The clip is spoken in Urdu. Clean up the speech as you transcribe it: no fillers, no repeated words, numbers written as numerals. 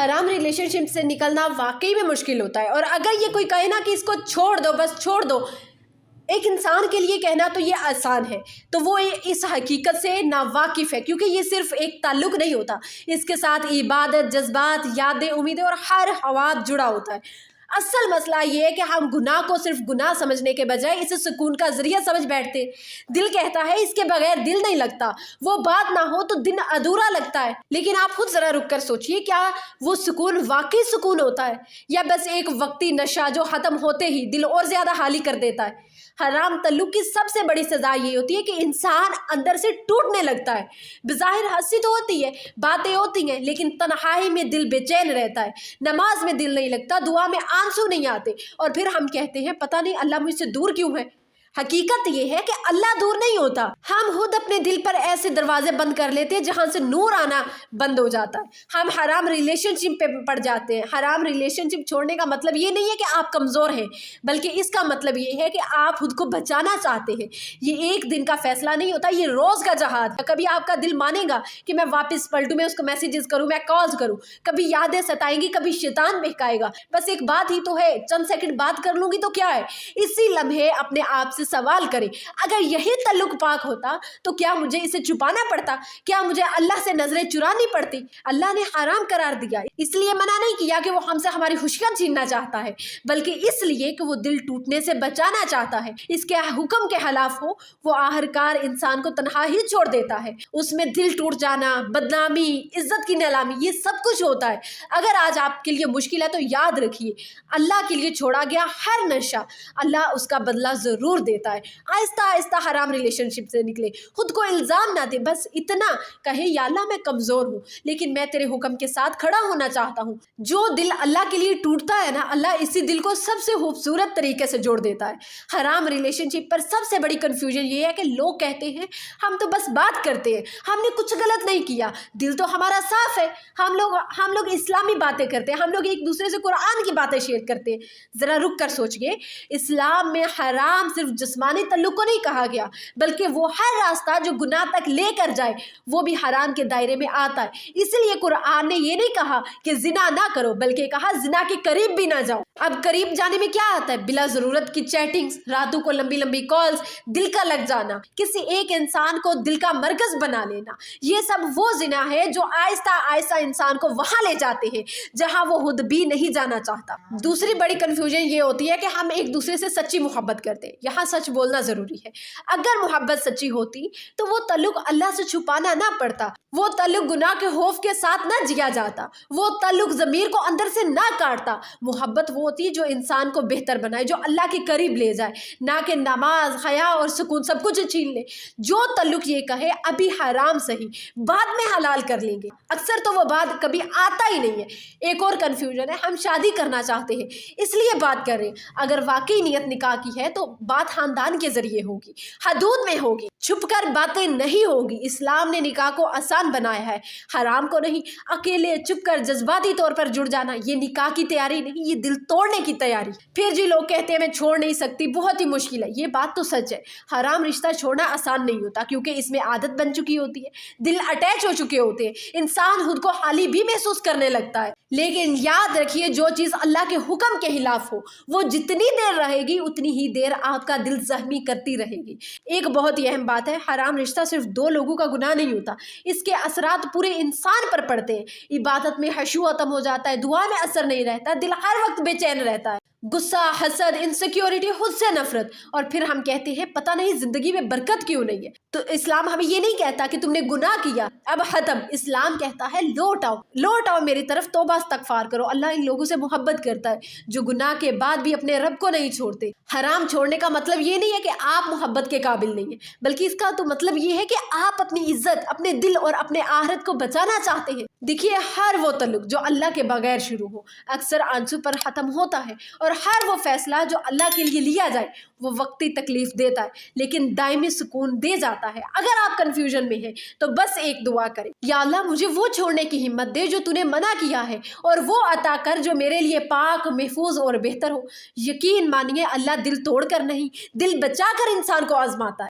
حرام ریلیشن شپ سے نکلنا واقعی میں مشکل ہوتا ہے، اور اگر یہ کوئی کہے نا کہ اس کو چھوڑ دو، بس چھوڑ دو، ایک انسان کے لیے کہنا تو یہ آسان ہے، تو وہ اس حقیقت سے ناواقف ہے، کیونکہ یہ صرف ایک تعلق نہیں ہوتا، اس کے ساتھ عبادت، جذبات، یادیں، امیدیں اور ہر خواہش جڑا ہوتا ہے۔ اصل مسئلہ یہ ہے کہ ہم گناہ کو صرف گناہ سمجھنے کے بجائے اسے سکون کا ذریعہ سمجھ بیٹھتے۔ دل کہتا ہے اس کے بغیر دل نہیں لگتا، وہ بات نہ ہو تو دن ادھورا لگتا ہے، لیکن آپ خود ذرا رک کر سوچئے، کیا وہ سکون واقعی سکون ہوتا ہے، یا بس ایک وقتی نشہ جو ختم ہوتے ہی دل اور زیادہ خالی کر دیتا ہے؟ حرام تعلق کی سب سے بڑی سزا یہ ہوتی ہے کہ انسان اندر سے ٹوٹنے لگتا ہے۔ بظاہر ہنسی تو ہوتی ہے، باتیں ہوتی ہیں، لیکن تنہائی میں دل بے چین رہتا ہے، نماز میں دل نہیں لگتا، دعا میں آنسو نہیں آتے، اور پھر ہم کہتے ہیں پتہ نہیں اللہ مجھ سے دور کیوں ہے۔ حقیقت یہ ہے کہ اللہ دور نہیں ہوتا، ہم خود اپنے دل پر ایسے دروازے بند کر لیتے ہیں جہاں سے نور آنا بند ہو جاتا ہے، ہم حرام ریلیشن شپ پہ پڑ جاتے ہیں۔ حرام ریلیشن شپ چھوڑنے کا مطلب یہ نہیں ہے کہ آپ کمزور ہیں، بلکہ اس کا مطلب یہ ہے کہ آپ خود کو بچانا چاہتے ہیں۔ یہ ایک دن کا فیصلہ نہیں ہوتا، یہ روز کا جہاد ہے۔ کبھی آپ کا دل مانے گا کہ میں واپس پلٹوں، میں اس کو میسیجز کروں، میں کالز کروں، کبھی یادیں ستائیں گی، کبھی شیطان بہکائے گا، بس ایک بات ہی تو ہے، چند سیکنڈ بات کر لوں گی تو کیا ہے؟ اسی لمحے اپنے آپ سے سوال کریں، اگر یہی تعلق پاک ہوتا تو کیا مجھے اسے چھپانا پڑتا؟ کیا مجھے اللہ سے نظریں چرانی پڑتی؟ اللہ نے حرام قرار دیا، اس لیے منع نہیں کیا کہ وہ ہم سے ہماری خوشیاں چھیننا چاہتا ہے، بلکہ اس لیے کہ وہ دل ٹوٹنے سے بچانا چاہتا ہے۔ اس کے حکم کے خلاف ہو، وہ آخرکار انسان کو تنہا ہی چھوڑ دیتا ہے۔ اس میں دل ٹوٹ جانا، بدنامی، عزت کی نیلامی، یہ سب کچھ ہوتا ہے۔ اگر آج آپ کے لیے مشکل ہے تو یاد رکھیے، اللہ کے لیے چھوڑا گیا ہر نشہ اللہ اس کا بدلہ ضرور دیتا ہے۔ آہستہ آہستہ حرام ریلیشن شپ سے نکلے، خود کو الزام نہ دے، بس اتنا کہے یا اللہ میں کمزور ہوں لیکن میں تیرے حکم کے ساتھ کھڑا ہونا چاہتا ہوں۔ جو دل اللہ کے لیے ٹوٹتا ہے نا، اللہ اسی دل کو سب سے خوبصورت طریقے سے جوڑ دیتا ہے۔ حرام ریلیشن شپ پر سب سے بڑی کنفیوژن یہ ہے کہ لوگ کہتے ہیں ہم تو بس بات کرتے ہیں، ہم نے کچھ غلط نہیں کیا، دل تو ہمارا صاف ہے، ہم لوگ اسلامی باتیں کرتے ہیں، ہم لوگ ایک دوسرے سے قرآن کی باتیں شیئر کرتے ہیں۔ ذرا رک کر سوچئے، اسلام میں حرام صرف جسمانی تعلق کو نہیں کہا گیا، بلکہ وہ ہر راستہ جو گناہ تک لے کر جائے وہ بھی حرام کے دائرے میں آتا ہے۔ اس لیے قرآن نے یہ نہیں کہا کہ زنا نہ کرو، بلکہ کہا زنا کے قریب بھی نہ جاؤ۔ اب قریب جانے میں کیا آتا ہے؟ بلا ضرورت کی چیٹنگز، راتوں کو لمبی لمبی کالز، دل کا لگ جانا، کسی ایک انسان کو دل کا مرکز بنا لینا، یہ سب وہ زنا ہے جو آہستہ آہستہ انسان کو وہاں لے جاتے ہیں جہاں وہ خود بھی نہیں جانا چاہتا۔ دوسری بڑی کنفیوژن یہ ہوتی ہے کہ ہم ایک دوسرے سے سچی محبت کرتے ہیں۔ یہاں سچ بولنا ضروری ہے، اگر محبت سچی ہوتی تو وہ تعلق اللہ سے چھپانا نہ پڑتا، وہ تعلق گناہ کے خوف کے ساتھ نہ جیا جاتا، وہ تعلق ضمیر کو اندر سے نہ کاٹتا۔ محبت وہ ہوتی ہے جو انسان کو بہتر بنائے، جو اللہ کے قریب لے جائے، نہ کہ نماز، حیا اور سکون سب کچھ چھین لے۔ جو تعلق یہ کہے ابھی حرام صحیح، بعد میں حلال کر لیں گے، اکثر تو وہ بعد کبھی آتا ہی نہیں ہے۔ ایک اور کنفیوژن ہے، ہم شادی کرنا چاہتے ہیں اس لیے بات کر رہے ہیں، اگر واقعی نیت نکاح کی ہے تو بات خاندان کے ذریعے ہوگی، حدود میں ہوگی، چھپ کر باتیں نہیں ہوگی۔ اسلام نے نکاح کو آسان بنایا ہے، حرام کو نہیں۔ اکیلے چپ کر جذباتی طور پر جڑ جانا یہ نکاح کی تیاری نہیں، یہ دل توڑنے کی تیاری۔ پھر جی لوگ کہتے ہیں میں چھوڑ نہیں سکتی، بہت ہی مشکل ہے، یہ بات تو سچ ہے۔ حرام رشتہ چھوڑنا آسان نہیں ہوتا، کیونکہ اس میں عادت بن چکی ہوتی ہے، دل اٹیچ ہو چکے ہوتے ہیں، انسان خود کو خالی بھی محسوس کرنے لگتا ہے۔ لیکن یاد رکھیے، جو چیز اللہ کے حکم کے خلاف ہو وہ جتنی دیر رہے گی اتنی ہی دیر آپ کا دل زخمی کرتی رہے گی۔ ایک بہت ہی اہم بات ہے، حرام رشتہ صرف دو لوگوں کا گناہ نہیں ہوتا، اس کے اثرات پورے انسان پر پڑتے ہیں۔ عبادت میں خشوع ختم ہو جاتا ہے، دعا میں اثر نہیں رہتا، دل ہر وقت بے چین رہتا ہے، غصہ، حسد، انسیکیورٹی، خود سے نفرت، اور پھر ہم کہتے ہیں پتہ نہیں زندگی میں برکت کیوں نہیں ہے۔ تو اسلام ہمیں یہ نہیں کہتا کہ تم نے گناہ کیا اب ختم، اسلام کہتا ہے لوٹ آؤ، لوٹ آؤ میری طرف، توبہ استغفار کرو۔ اللہ ان لوگوں سے محبت کرتا ہے جو گناہ کے بعد بھی اپنے رب کو نہیں چھوڑتے۔ حرام چھوڑنے کا مطلب یہ نہیں ہے کہ آپ محبت کے قابل نہیں ہیں، بلکہ اس کا تو مطلب یہ ہے کہ آپ اپنی عزت، اپنے دل اور اپنے آخرت کو بچانا چاہتے ہیں۔ دیکھیے، ہر وہ تعلق جو اللہ کے بغیر شروع ہو اکثر آنسو پر ختم ہوتا ہے، اور ہر وہ فیصلہ جو اللہ کے لیے لیا جائے وہ وقتی تکلیف دیتا ہے لیکن دائمی سکون دے جاتا ہے۔ اگر آپ کنفیوژن میں ہیں تو بس ایک دعا کریں، یا اللہ مجھے وہ چھوڑنے کی ہمت دے جو تو نے منع کیا ہے، اور وہ عطا کر جو میرے لیے پاک، محفوظ اور بہتر ہو۔ یقین مانیے، اللہ دل توڑ کر نہیں، دل بچا کر انسان کو آزماتا ہے۔